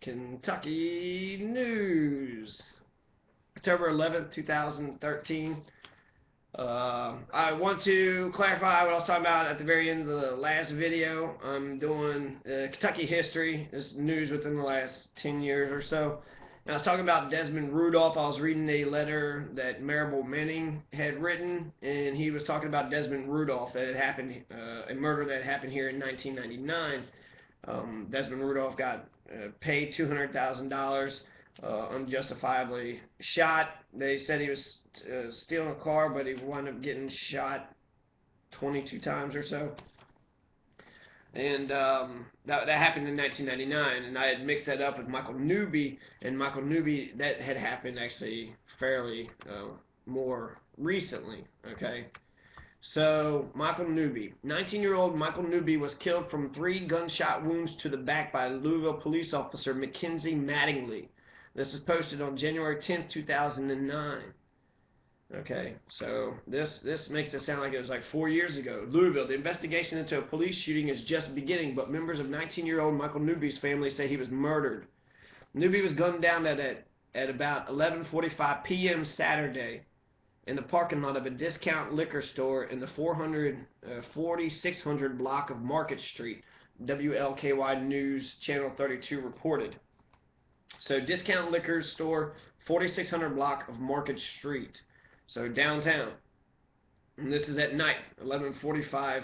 Kentucky News, October 11th, 2013. I want to clarify what I was talking about at the very end of the last video. I'm doing Kentucky history. This is news within the last 10 years or so. And I was talking about Desmond Rudolph. I was reading a letter that Marable Manning had written, and he was talking about Desmond Rudolph, that had happened, a murder that happened here in 1999. Desmond Rudolph got paid $200,000, unjustifiably shot. They said he was stealing a car, but he wound up getting shot 22 times or so. And that happened in 1999, and I had mixed that up with Michael Newby, and Michael Newby, that had happened actually fairly more recently, okay? So, Michael Newby. 19-year-old Michael Newby was killed from 3 gunshot wounds to the back by Louisville police officer Mackenzie Mattingly. This is posted on January 10th, 2009. Okay, so this makes it sound like it was like 4 years ago. Louisville, the investigation into a police shooting is just beginning, but members of 19-year-old Michael Newby's family say he was murdered. Newby was gunned down at about 11:45 p.m. Saturday in the parking lot of a discount liquor store in the 4600 block of Market Street, WLKY News Channel 32 reported. So, discount liquor store, 4600 block of Market Street. So, downtown. And this is at night, 11:45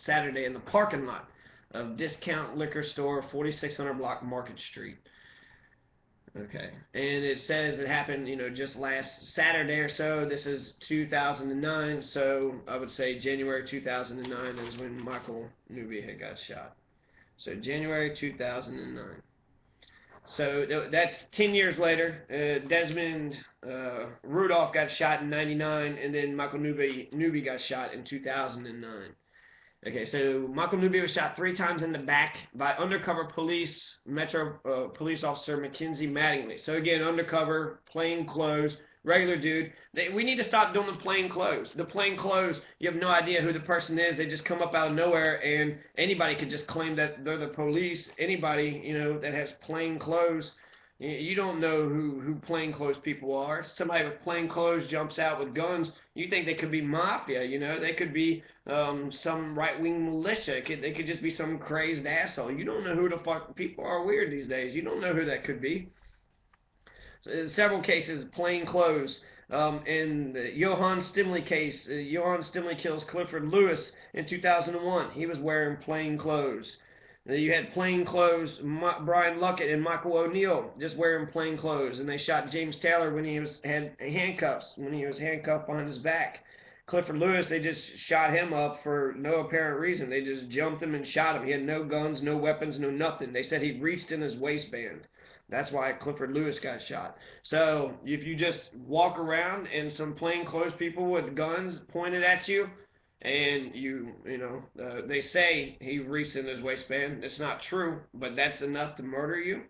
Saturday in the parking lot of discount liquor store, 4600 block Market Street. Okay, and it says it happened, just last Saturday or so. This is 2009, so I would say January 2009 is when Michael Newby had got shot. So January 2009. So that's 10 years later. Desmond Rudolph got shot in 99, and then Michael Newby got shot in 2009. Okay, so Michael Newby was shot 3 times in the back by undercover Metro police officer Mackenzie Mattingly. So again, undercover, plain clothes, regular dude. We need to stop doing the plain clothes. The plain clothes, you have no idea who the person is. They just come up out of nowhere, and anybody could just claim that they're the police. Anybody, that has plain clothes. You don't know who plainclothes people are. Somebody with plain clothes jumps out with guns. You think they could be mafia, They could be some right-wing militia. They could just be some crazed asshole. You don't know who the fuck. People are weird these days. You don't know who that could be. So in several cases, plain clothes. In the Johann Stimley case, Johann Stimley kills Clifford Lewis in 2001. He was wearing plain clothes. You had plain clothes, Brian Luckett and Michael O'Neill just wearing plain clothes, and they shot James Taylor when he had handcuffs, when he was handcuffed behind his back. Clifford Lewis, they just shot him up for no apparent reason. They just jumped him and shot him. He had no guns, no weapons, no nothing. They said he reached in his waistband. That's why Clifford Lewis got shot. So if you just walk around and some plainclothes people with guns pointed at you, and they say he reached in his waistband. It's not true, but that's enough to murder you.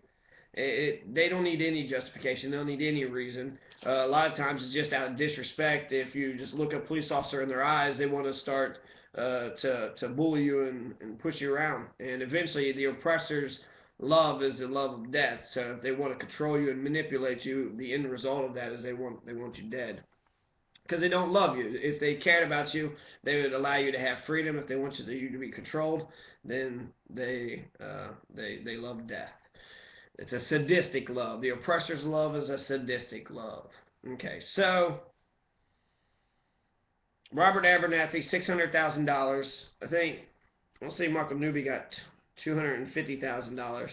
They don't need any justification. They don't need any reason. A lot of times it's just out of disrespect. If you just look a police officer in their eyes, they want to start to bully you and push you around. And eventually the oppressor's love is the love of death. So if they want to control you and manipulate you, the end result of that is they want you dead. Because they don't love you. If they cared about you, they would allow you to have freedom. If they want you to be controlled, then they love death. It's a sadistic love. The oppressor's love is a sadistic love. Okay, so Robert Abernathy, $600,000. I think, let's see, Michael Newby got $250,000.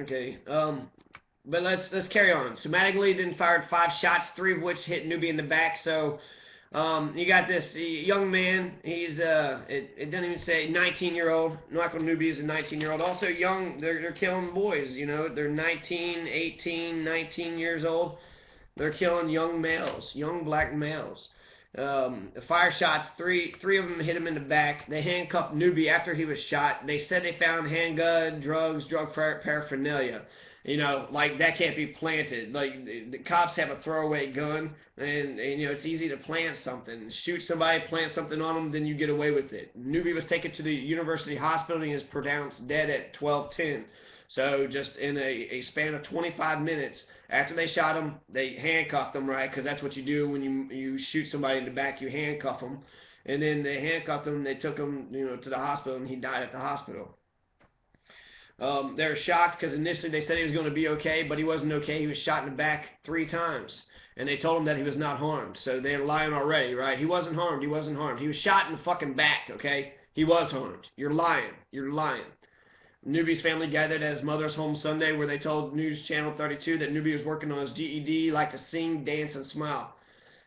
Okay, but let's carry on. So Mattingly then fired 5 shots, 3 of which hit Newby in the back. So you got this young man. He's it doesn't even say 19-year-old. Michael Newby is a 19-year-old. Also young. They're killing boys. They're 19, 18, 19 years old. They're killing young males, young black males. The fire shots, three of them hit him in the back. They handcuffed Newby after he was shot. They said they found handgun, drugs, drug paraphernalia. You know, like that can't be planted. Like the cops have a throwaway gun, and you know it's easy to plant something, shoot somebody, plant something on them, then you get away with it. Newby was taken to the University Hospital and he is pronounced dead at 12:10. So just in a span of 25 minutes after they shot him, they handcuffed him, right? Because that's what you do when you shoot somebody in the back, you handcuff them, and then they handcuffed him. They took him, you know, to the hospital, and he died at the hospital. They were shocked because initially they said he was going to be okay, but he wasn't okay. He was shot in the back 3 times, and they told him that he was not harmed. So they're lying already, right? He wasn't harmed. He wasn't harmed. He was shot in the fucking back, okay? He was harmed. You're lying. You're lying. Newby's family gathered at his mother's home Sunday, where they told News Channel 32 that Newby was working on his GED, liked to sing, dance, and smile.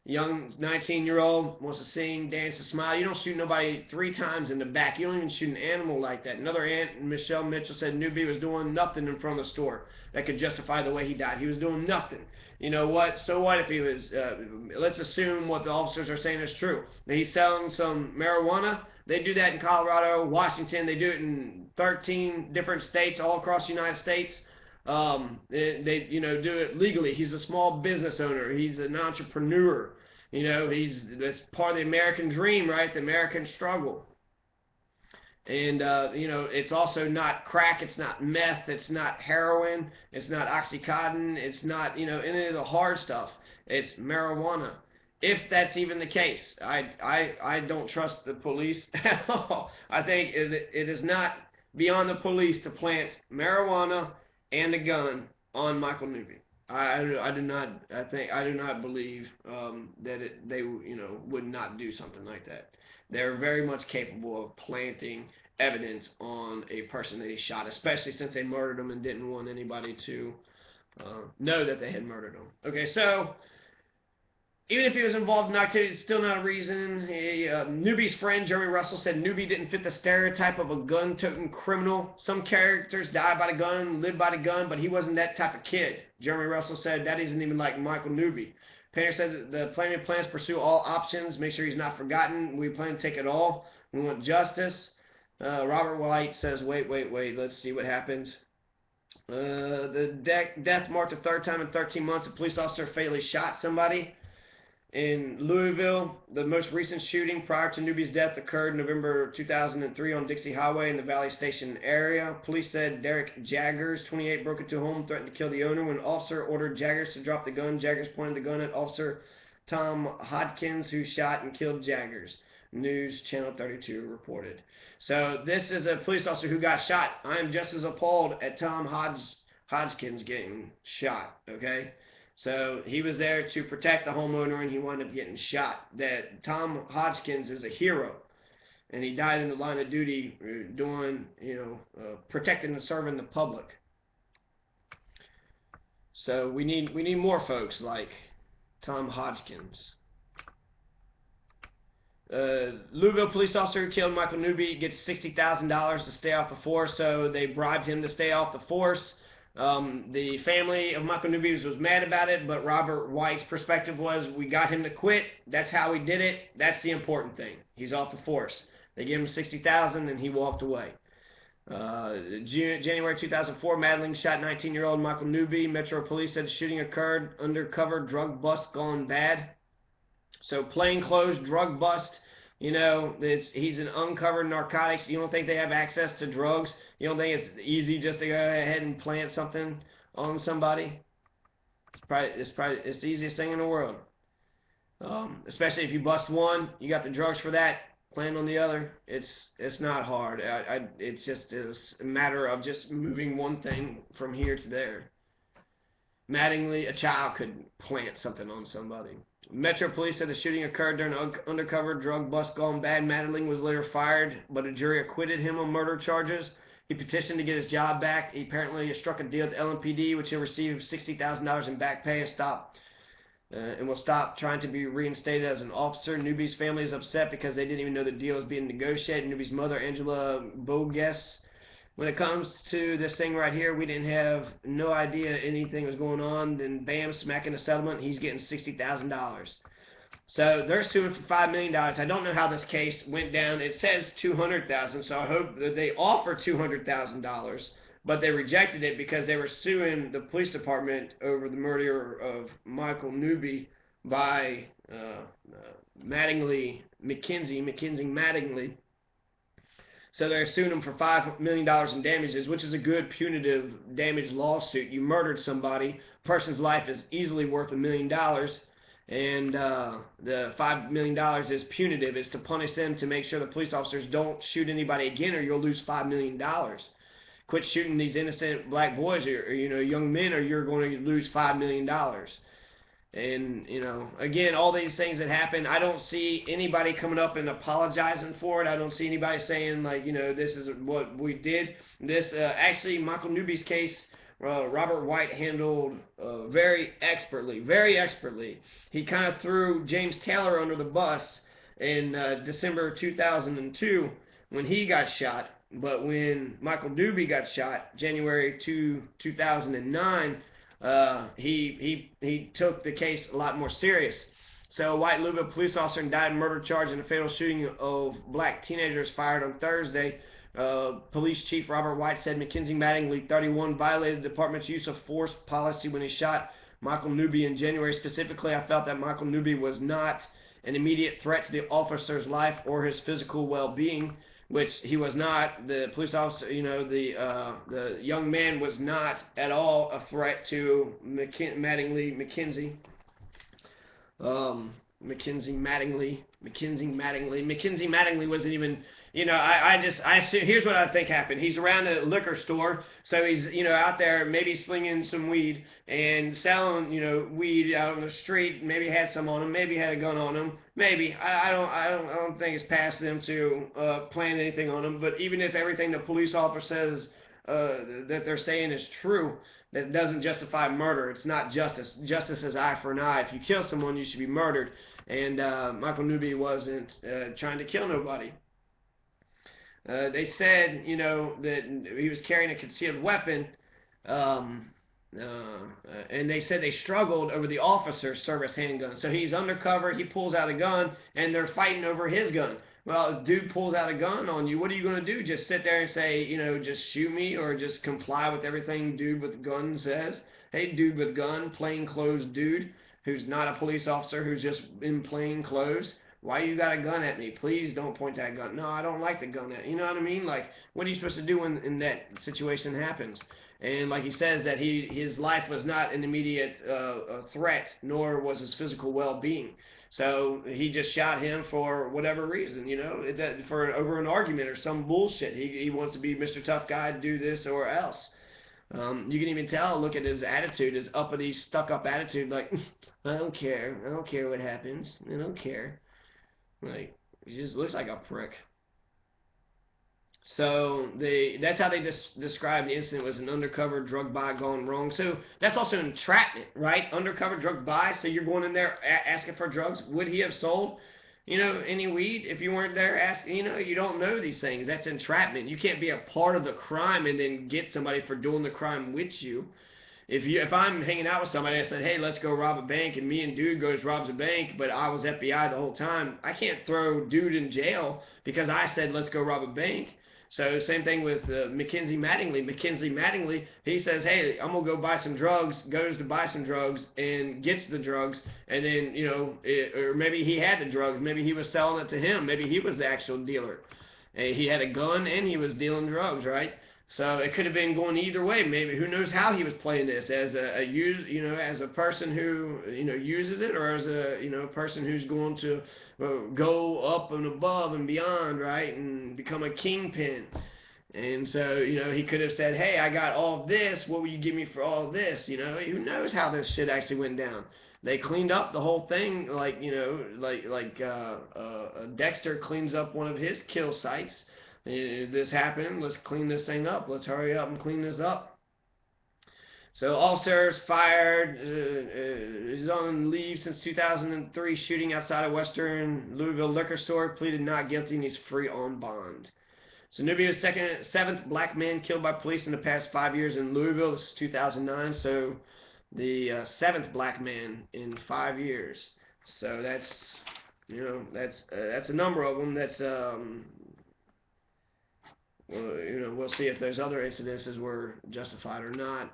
Young 19-year-old wants to sing, dance, and smile. You don't shoot nobody 3 times in the back. You don't even shoot an animal like that. Another aunt, Michelle Mitchell, said Newby was doing nothing in front of the store that could justify the way he died. He was doing nothing. You know what? So what if he was, let's assume what the officers are saying is true. That he's selling some marijuana. They do that in Colorado, Washington. They do it in 13 different states all across the United States. They you know, do it legally. He's a small business owner. He's an entrepreneur. You know, that's part of the American dream, right? The American struggle. And you know, it's also not crack, it's not meth, it's not heroin, it's not Oxycontin, it's not, you know, any of the hard stuff. It's marijuana. If that's even the case, I don't trust the police at all. I think it is not beyond the police to plant marijuana and a gun on Michael Newby. I do not believe that they, you know, would not do something like that. They're very much capable of planting evidence on a person that he shot, especially since they murdered him and didn't want anybody to know that they had murdered him. Okay, so even if he was involved in activity, it's still not a reason. Newby's friend, Jeremy Russell, said Newby didn't fit the stereotype of a gun-toting criminal. Some characters die by the gun, live by the gun, but he wasn't that type of kid. Jeremy Russell said that isn't even like Michael Newby. Painter said the Plaintiff plans to pursue all options, make sure he's not forgotten. We plan to take it all. We want justice. Robert White says, wait, let's see what happens. The death marked the 3rd time in 13 months a police officer fatally shot somebody. In Louisville, the most recent shooting prior to Newby's death occurred November 2003 on Dixie Highway in the Valley Station area. Police said Derek Jaggers, 28, broke into a home, threatened to kill the owner. When an officer ordered Jaggers to drop the gun, Jaggers pointed the gun at Officer Tom Hodgkins, who shot and killed Jaggers. News Channel 32 reported. So this is a police officer who got shot. I am just as appalled at Tom Hodgkins getting shot, okay? So he was there to protect the homeowner, and he wound up getting shot. That Tom Hodgkins is a hero, and he died in the line of duty doing, you know, protecting and serving the public. So we need more folks like Tom Hodgkins. Louisville police officer who killed Michael Newby gets $60,000 to stay off the force, so they bribed him to stay off the force. The family of Michael Newby was mad about it, but Robert White's perspective was, we got him to quit. That's how we did it. That's the important thing. He's off the force. They gave him $60,000 and he walked away. January 2004, Madeline shot 19-year-old Michael Newby. Metro Police said the shooting occurred undercover drug bust gone bad. So plainclothes drug bust. You know, he's an uncovered narcotics. You don't think they have access to drugs? You don't think it's easy just to go ahead and plant something on somebody? It's the easiest thing in the world. Especially if you bust one, you got the drugs for that. Plant on the other. It's not hard. It's just a matter of just moving one thing from here to there. Mattingly, a child could plant something on somebody. Metro Police said the shooting occurred during an undercover drug bust gone bad. Mattingly was later fired, but a jury acquitted him on murder charges. He petitioned to get his job back. He apparently struck a deal with the LMPD, which he'll receive $60,000 in back pay and will stop trying to be reinstated as an officer. Newby's family is upset because they didn't even know the deal was being negotiated. Newby's mother, Angela Bogues. When it comes to this thing right here, we didn't have no idea anything was going on. Then bam, smacking the settlement, he's getting $60,000. So they're suing for $5 million. I don't know how this case went down. It says $200,000, so I hope that they offer $200,000. but they rejected it because they were suing the police department over the murder of Michael Newby by Mackenzie Mattingly. So they're suing him for $5 million in damages, which is a good punitive damage lawsuit. You murdered somebody, a person's life is easily worth $1 million, and the $5 million is punitive. It's to punish them to make sure the police officers don't shoot anybody again, or you'll lose $5 million. Quit shooting these innocent black boys, or young men, or you're going to lose $5 million. And, again, all these things that happen, I don't see anybody coming up and apologizing for it. I don't see anybody saying, like, this is what we did. Actually, Michael Newby's case, Robert White handled very expertly. He kind of threw James Taylor under the bus in December 2002 when he got shot. But when Michael Newby got shot, January 2009, he took the case a lot more serious. So, a white Louisville police officer indicted murder charge in a fatal shooting of black teenagers fired on Thursday. Police Chief Robert White said Mackenzie Mattingly, 31, violated the department's use of force policy when he shot Michael Newby in January. Specifically, I felt that Michael Newby was not an immediate threat to the officer's life or his physical well-being, which he was not. The police officer, the young man was not at all a threat to Mackenzie Mattingly wasn't even, here's what I think happened. He's around a liquor store, so he's, out there maybe slinging some weed and selling, weed out on the street. Maybe had some on him, maybe had a gun on him, maybe. I don't think it's past them to plan anything on him. But even if everything the police officer says that they're saying is true, that doesn't justify murder. It's not justice. Justice is eye for an eye. If you kill someone, you should be murdered. And Michael Newby wasn't trying to kill nobody. They said, that he was carrying a concealed weapon, and they said they struggled over the officer's service handgun. So he's undercover, he pulls out a gun, and they're fighting over his gun. Well, if dude pulls out a gun on you, what are you going to do? Just sit there and say, just shoot me, or just comply with everything dude with gun says? Hey, dude with gun, plain clothes dude, who's not a police officer, who's just in plain clothes. Why you got a gun at me? Please don't point that gun. No, I don't like the gun at you. You know what I mean? Like, what are you supposed to do when in that situation happens? And like he says that his life was not an immediate threat, nor was his physical well-being. So he just shot him for whatever reason, for over an argument or some bullshit. He wants to be Mr. Tough Guy, do this or else. You can even tell, look at his attitude, his uppity, stuck-up attitude, like, I don't care what happens, I don't care. Like, he just looks like a prick. So that's how they described the incident, was an undercover drug buy gone wrong. So that's also entrapment, right? Undercover drug buy. So you're going in there asking for drugs. Would he have sold, any weed if you weren't there asking? You don't know these things. That's entrapment. You can't be a part of the crime and then get somebody for doing the crime with you. If I'm hanging out with somebody, I said, hey, let's go rob a bank, and me and dude goes robs a bank, but I was FBI the whole time, I can't throw dude in jail because I said let's go rob a bank. So same thing with Mackenzie Mattingly. Mackenzie Mattingly, he says, hey, I'm going to go buy some drugs, goes to buy some drugs, and gets the drugs, and then, or maybe he had the drugs, maybe he was selling it to him, maybe he was the actual dealer. And he had a gun and he was dealing drugs, right? So it could have been going either way. Maybe, who knows how he was playing this, as as a person who uses it, or as a person who's going to go up and above and beyond, right, and become a kingpin. And so he could have said, hey, I got all of this. What will you give me for all of this? Who knows how this shit actually went down? They cleaned up the whole thing, like Dexter cleans up one of his kill sites. This happened, let's clean this thing up, let's hurry up and clean this up. So officers fired, is on leave since 2003, shooting outside a Western Louisville liquor store, pleaded not guilty, and he's free on bond. So Newby was seventh black man killed by police in the past 5 years in Louisville. This is 2009, so the seventh black man in 5 years. So that's a number of them. we'll see if those other incidences were justified or not.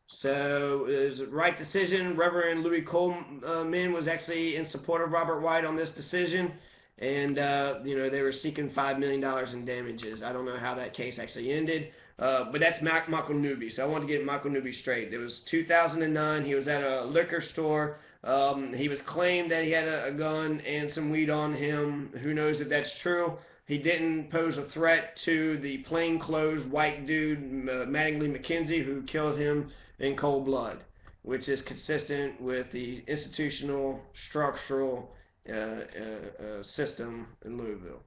So it was the right decision. Reverend Louis Coleman was actually in support of Robert White on this decision, and they were seeking $5 million in damages. I don't know how that case actually ended, but that's Michael Newby. So I want to get Michael Newby straight. It was 2009. He was at a liquor store. He was claimed that he had a gun and some weed on him. Who knows if that's true? He didn't pose a threat to the plainclothes white dude, Mattingly McKenzie, who killed him in cold blood, which is consistent with the institutional structural system in Louisville.